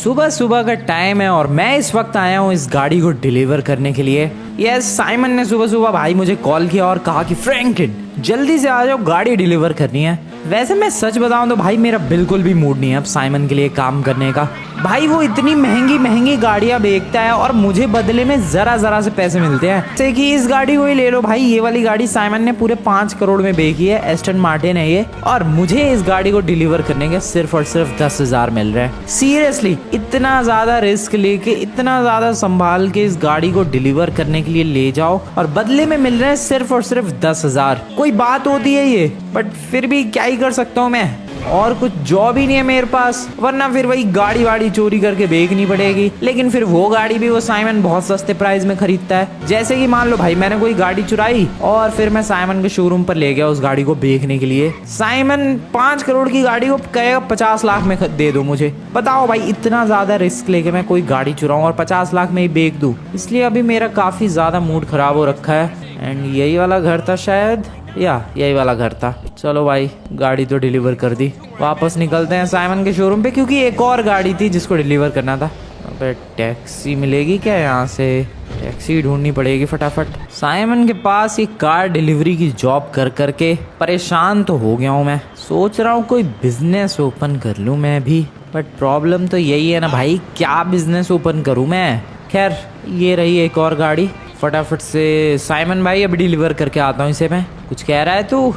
सुबह सुबह का टाइम है और मैं इस वक्त आया हूँ इस गाड़ी को डिलीवर करने के लिए। यस, साइमन ने सुबह सुबह भाई मुझे कॉल किया और कहा कि फ्रैंकलिन जल्दी से आ जाओ, गाड़ी डिलीवर करनी है। वैसे मैं सच बताऊं तो भाई मेरा बिल्कुल भी मूड नहीं है अब साइमन के लिए काम करने का। भाई वो इतनी महंगी महंगी गाड़ियां बेचता है और मुझे बदले में जरा जरा से पैसे मिलते हैं। जैसे कि इस गाड़ी को ही ले लो भाई, ये वाली गाड़ी साइमन ने पूरे 5 करोड़ में बेची है, एस्टन मार्टिन है ये, और मुझे इस गाड़ी को डिलीवर करने के सिर्फ और सिर्फ 10,000 मिल रहे हैं। सीरियसली इतना ज्यादा रिस्क लेके, इतना ज्यादा संभाल के इस गाड़ी को डिलीवर करने के लिए ले जाओ और बदले में मिल रहे हैं सिर्फ और सिर्फ 10,000। कोई बात होती है ये? बट फिर भी क्या ही कर सकता हूँ मैं, और कुछ जॉब ही नहीं है मेरे पास, वरना फिर वही गाड़ी वाड़ी चोरी करके बेचनी पड़ेगी। लेकिन फिर वो गाड़ी भी वो साइमन बहुत सस्ते प्राइस में खरीदता है। जैसे कि मान लो भाई मैंने कोई गाड़ी चुराई और फिर मैं साइमन के शोरूम पर ले गया उस गाड़ी को बेचने के लिए। साइमन 5 करोड़ की गाड़ी को कहेगा 50 लाख में दे दो मुझे। बताओ भाई, इतना ज्यादा रिस्क लेके मैं कोई गाड़ी चुराऊं और 50 लाख में ही बेच दूं? इसलिए अभी मेरा काफी ज्यादा मूड खराब हो रखा है। एंड यही वाला घर था शायद, या यही वाला घर था। चलो भाई, गाड़ी तो डिलीवर कर दी, वापस निकलते हैं साइमन के शोरूम पे, क्योंकि एक और गाड़ी थी जिसको डिलीवर करना था। अबे टैक्सी मिलेगी क्या यहाँ से? टैक्सी ढूंढनी पड़ेगी फटाफट। साइमन के पास ये कार डिलीवरी की जॉब कर करके परेशान तो हो गया हूँ मैं। सोच रहा हूँ कोई बिजनेस ओपन कर लूँ मैं भी, बट प्रॉब्लम तो यही है ना भाई, क्या बिजनेस ओपन करूँ मैं। खैर, ये रही एक और गाड़ी, फटाफट से साइमन भाई अभी डिलीवर करके आता हूँ इसे मैं। कुछ कह रहा है तू?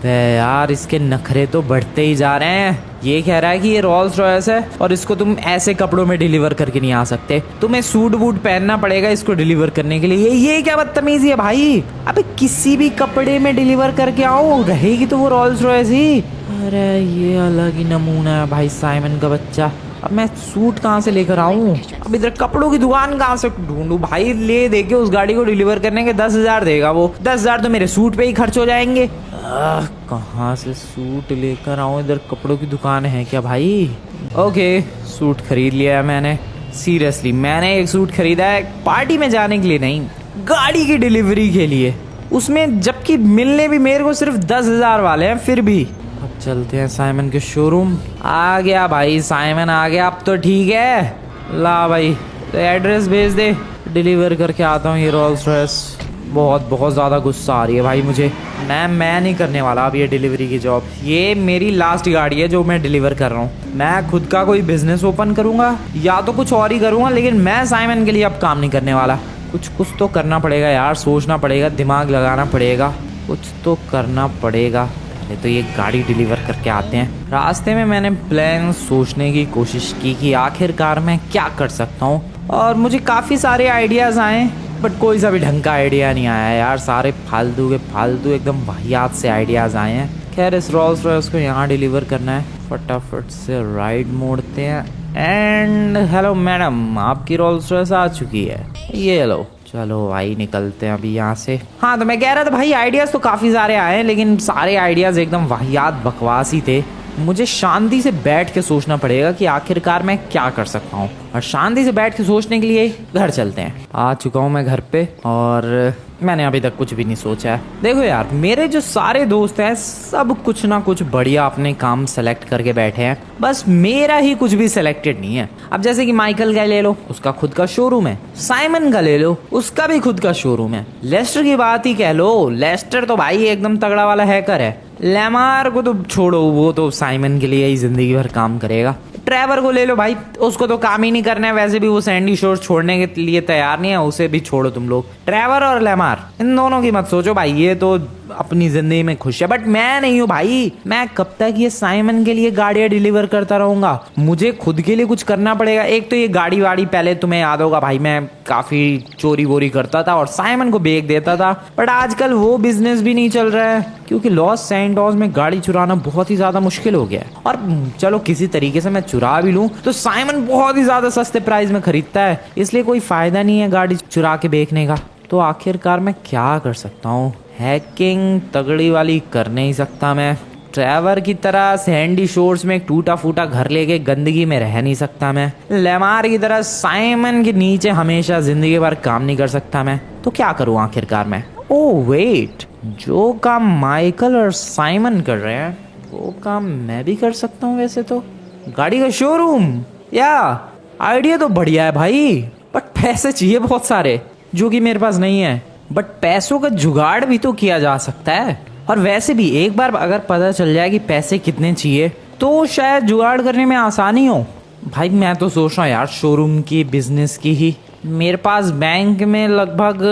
यार इसके नखरे तो बढ़ते ही जा रहे हैं। ये कह रहा है कि ये रोल्स रॉयस है और इसको तुम ऐसे कपड़ों में डिलीवर करके नहीं आ सकते, तुम्हें सूट बूट पहनना पड़ेगा इसको डिलीवर करने के लिए। ये क्या बदतमीजी है भाई? अबे किसी भी कपड़े में डिलीवर करके आओ, रहेगी तो वो रोल्स रॉयस ही। अरे ये अलग ही नमूना है भाई साइमन का बच्चा। अब मैं सूट कहाँ से लेकर आऊँ? अब इधर कपड़ों की दुकान कहाँ से ढूंढूं भाई? ले दे के उस गाड़ी को डिलीवर करने के 10,000 देगा वो। 10,000 तो मेरे सूट पे ही खर्च हो जाएंगे। कहाँ से सूट लेकर आऊँ? इधर कपड़ों की दुकान है क्या भाई? ओके, सूट खरीद लिया है मैंने। सीरियसली मैंने एक सूट खरीदा है पार्टी में जाने के लिए नहीं, गाड़ी की डिलीवरी के लिए, उसमें जबकि मिलने भी मेरे को सिर्फ 10,000 वाले हैं। फिर भी अब चलते हैं साइमन के शोरूम। आ गया भाई साइमन, आ गया अब तो ठीक है। ला भाई तो एड्रेस भेज दे, डिलीवर करके आता हूँ ये रोल्स रॉयस। बहुत ज़्यादा गुस्सा आ रही है भाई मुझे। मैं नहीं करने वाला अब ये डिलीवरी की जॉब। ये मेरी लास्ट गाड़ी है जो मैं डिलीवर कर रहा हूँ। मैं खुद का कोई बिजनेस ओपन करूँगा या तो कुछ और ही करूँगा, लेकिन मैं साइमन के लिए अब काम नहीं करने वाला। कुछ तो करना पड़ेगा यार, सोचना पड़ेगा, दिमाग लगाना पड़ेगा, कुछ तो करना पड़ेगा। तो ये गाड़ी डिलीवर करके आते हैं। रास्ते में मैंने प्लान सोचने की कोशिश की कि आखिरकार मैं क्या कर सकता हूँ, और मुझे काफ़ी सारे आइडियाज़ आए, बट कोई सा भी ढंग का आइडिया नहीं आया यार। सारे फालतू के फालतू एकदम वाहियात से आइडियाज़ आए हैं। खैर, इस रोल्स रॉयस को यहाँ डिलीवर करना है। फटाफट से राइट मोड़ते हैं। एंड हेलो मैडम, आपकी रोल्स रॉयस आ चुकी है, ये लो। चलो भाई निकलते हैं अभी यहाँ से। हाँ, तो मैं कह रहा था भाई आइडियाज़ तो काफ़ी सारे आए हैं, लेकिन सारे आइडियाज़ एकदम वाहियात बकवास ही थे। मुझे शांति से बैठ के सोचना पड़ेगा कि आखिरकार मैं क्या कर सकता हूँ, और शांति से बैठ के सोचने के लिए घर चलते हैं। आ चुका हूँ मैं घर पे और मैंने अभी तक कुछ भी नहीं सोचा है। देखो यार, मेरे जो सारे दोस्त हैं सब कुछ ना कुछ बढ़िया अपने काम सेलेक्ट करके बैठे हैं, बस मेरा ही कुछ भी सिलेक्टेड नहीं है। अब जैसे कि माइकल का ले लो, उसका खुद का शोरूम है। साइमन का ले लो, उसका भी खुद का शोरूम है। लेस्टर की बात ही कह लो, लेस्टर तो भाई एकदम तगड़ा वाला हैकर है। लेमार को तो छोड़ो, वो तो साइमन के लिए ही जिंदगी भर काम करेगा। ट्रेवर को ले लो भाई, उसको तो काम ही नहीं करना है, वैसे भी वो सैंडी शोर छोड़ने के लिए तैयार नहीं है, उसे भी छोड़ो तुम लोग। ट्रेवर और लेमार, इन दोनों की मत सोचो भाई, ये तो अपनी जिंदगी में खुश है, बट मैं नहीं हूँ भाई। मैं कब तक ये साइमन के लिए गाड़ियां डिलीवर करता रहूंगा? मुझे खुद के लिए कुछ करना पड़ेगा। एक तो ये गाड़ी वाड़ी, पहले तुम्हें याद होगा भाई मैं काफी चोरी वोरी करता था और साइमन को बेच देता था, बट आजकल वो बिजनेस भी नहीं चल रहा है, क्योंकि लॉस सैंटोस में गाड़ी चुराना बहुत ही ज्यादा मुश्किल हो गया है। और चलो किसी तरीके से मैं चुरा भी लूं तो साइमन बहुत ही ज्यादा सस्ते प्राइस में खरीदता है, इसलिए कोई फायदा नहीं है गाड़ी चुरा के बेचने का। तो आखिरकार मैं क्या कर सकता हूँ? हैकिंग तगड़ी वाली कर नहीं सकता मैं। ट्रेवर की तरह सैंडी शोर्स में एक टूटा फूटा घर लेके गंदगी में रह नहीं सकता मैं। लेमार की तरह साइमन के नीचे हमेशा जिंदगी भर काम नहीं कर सकता मैं। तो क्या करूँ आखिरकार मैं? ओह वेट, जो काम माइकल और साइमन कर रहे हैं वो काम मैं भी कर सकता हूँ वैसे तो। गाड़ी का शोरूम, या आइडिया तो बढ़िया है भाई, बट पैसे चाहिए बहुत सारे जो कि मेरे पास नहीं है। बट पैसों का जुगाड़ भी तो किया जा सकता है। और वैसे भी एक बार अगर पता चल जाए कि पैसे कितने चाहिए तो शायद जुगाड़ करने में आसानी हो। भाई मैं तो सोच रहा हूँ यार शोरूम की बिजनेस की ही। मेरे पास बैंक में लगभग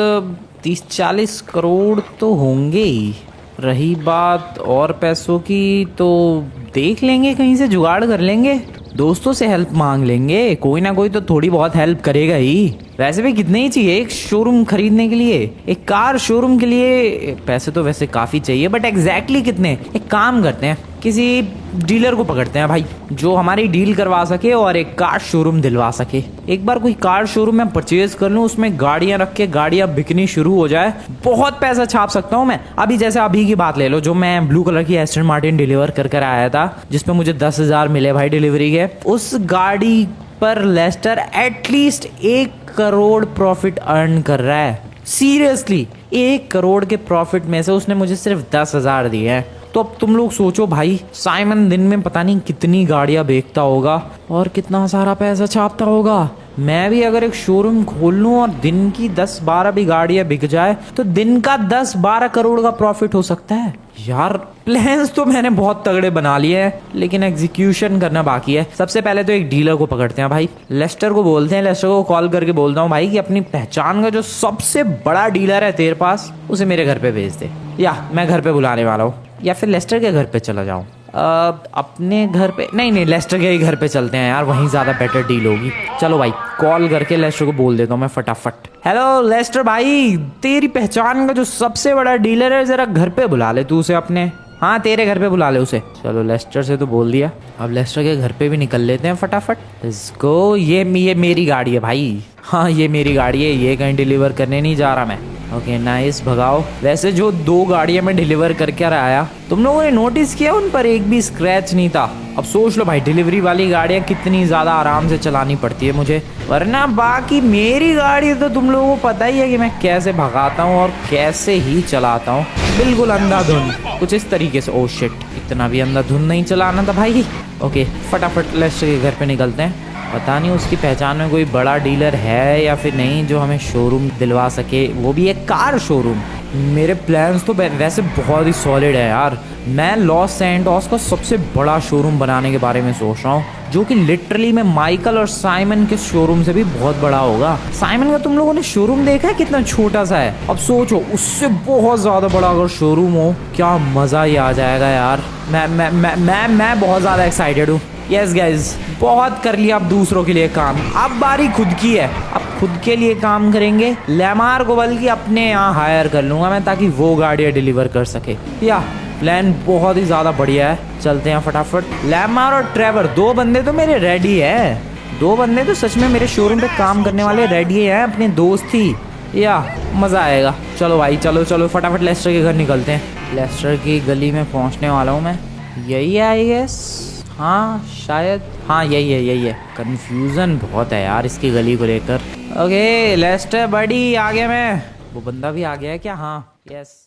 30-40 करोड़ तो होंगे ही। रही बात और पैसों की तो देख लेंगे, कहीं से जुगाड़ कर लेंगे, दोस्तों से हेल्प मांग लेंगे, कोई ना कोई तो थोड़ी बहुत हेल्प करेगा ही। वैसे भी कितने ही चाहिए एक शोरूम खरीदने के लिए, एक कार शोरूम के लिए पैसे तो वैसे काफ़ी चाहिए, बट एग्जैक्टली कितने। एक काम करते हैं, किसी डीलर को पकड़ते हैं भाई जो हमारी डील करवा सके और एक कार शोरूम दिलवा सके। एक बार कोई कार शोरूम में परचेज कर लूँ, उसमें गाड़ियाँ रख के गाड़ियाँ बिकनी शुरू हो जाए, बहुत पैसा छाप सकता हूँ मैं। अभी जैसे अभी की बात ले लो, जो मैं ब्लू कलर की एस्टन मार्टिन डिलीवर कर आया था जिसपे मुझे 10,000 मिले भाई डिलीवरी के, उस गाड़ी पर लेस्टर एटलीस्ट 1 करोड़ प्रॉफिट अर्न कर रहा है। सीरियसली 1 करोड़ के प्रॉफिट में से उसने मुझे सिर्फ 10,000 दिए हैं। तो अब तुम लोग सोचो भाई, साइमन दिन में पता नहीं कितनी गाड़ियां बेचता होगा और कितना सारा पैसा छापता होगा। मैं भी अगर एक शोरूम खोल लूं और दिन की 10-12 भी गाड़ियां बिक जाए तो दिन का 10-12 करोड़ का प्रॉफिट हो सकता है। यार प्लान्स तो मैंने बहुत तगड़े बना लिए हैं, लेकिन एग्जीक्यूशन करना बाकी है। सबसे पहले तो एक डीलर को पकड़ते हैं भाई, लेस्टर को बोलते हैं, लेस्टर को कॉल करके बोलता हूँ भाई कि अपनी पहचान का जो सबसे बड़ा डीलर है तेरे पास, उसे मेरे घर पे भेज दे, या मैं घर पे बुलाने वाला हूँ, या फिर लेस्टर के घर पे चला जाऊँ। अपने घर पे नहीं, लेस्टर के ही घर पे चलते हैं यार, वहीं ज़्यादा बेटर डील होगी। चलो भाई कॉल करके लेस्टर को बोल देता हूँ मैं फटाफट। हेलो लेस्टर भाई, तेरी पहचान का जो सबसे बड़ा डीलर है जरा घर पे बुला ले तू उसे अपने। हाँ तेरे घर पे बुला ले उसे। चलो लेस्टर से तो बोल दिया, अब लेस्टर के घर पे भी निकल लेते हैं फटाफट। इसको ये मेरी गाड़ी है भाई, हाँ ये मेरी गाड़ी है, ये कहीं डिलीवर करने नहीं जा रहा मैं। ओके नाइस, भगाओ। वैसे जो 2 गाड़ियां मैं डिलीवर करके आया, तुम लोगों ने नोटिस किया उन पर एक भी स्क्रैच नहीं था। अब सोच लो भाई डिलीवरी वाली गाड़ियां कितनी ज़्यादा आराम से चलानी पड़ती है मुझे, वरना बाकी मेरी गाड़ी तो तुम लोगों को पता ही है कि मैं कैसे भगाता हूँ और कैसे ही चलाता हूँ, बिल्कुल अंधाधुन, कुछ इस तरीके से। ओह शिट, इतना भी अंधाधुन नहीं चलाना था भाई। ओके फटाफट लेस्टर के घर पे निकलते हैं। पता नहीं उसकी पहचान में कोई बड़ा डीलर है या फिर नहीं जो हमें शोरूम दिलवा सके, वो भी एक कार शोरूम। मेरे प्लान्स तो वैसे बहुत ही सॉलिड है यार। मैं लॉस सैंटोस का सबसे बड़ा शोरूम बनाने के बारे में सोच रहा हूँ, जो कि लिटरली मैं माइकल और साइमन के शोरूम से भी बहुत बड़ा होगा। साइमन का तुम लोगों ने शोरूम देखा है कितना छोटा सा है, अब सोचो उससे बहुत ज्यादा बड़ा अगर शोरूम हो, क्या मजा ही आ जाएगा यार। मैं बहुत ज्यादा एक्साइटेड हूँ। यस गाइज, बहुत कर लिया अब दूसरों के लिए काम, अब बारी खुद की है। अब खुद के लिए काम करेंगे। लैमार को बल्कि अपने यहाँ हायर कर लूंगा मैं, ताकि वो गाड़ियाँ डिलीवर कर सके। या प्लान बहुत ही ज़्यादा बढ़िया है, चलते हैं फटाफट। लैमार और ट्रेवर 2 बंदे तो मेरे रेडी है, 2 बंदे तो सच में मेरे शोरूम पे काम करने वाले रेडी हैं, अपने दोस्त ही। या मज़ा आएगा। चलो भाई चलो फटाफट लेस्टर के घर निकलते हैं। लेस्टर की गली में पहुँचने वाला हूँ मैं, यही है आई गेस। हाँ शायद, हाँ यही है। कंफ्यूजन बहुत है यार इसकी गली को लेकर। ओके लेस्टर बड़ी आ गया मैं। वो बंदा भी आ गया है क्या? हाँ यस।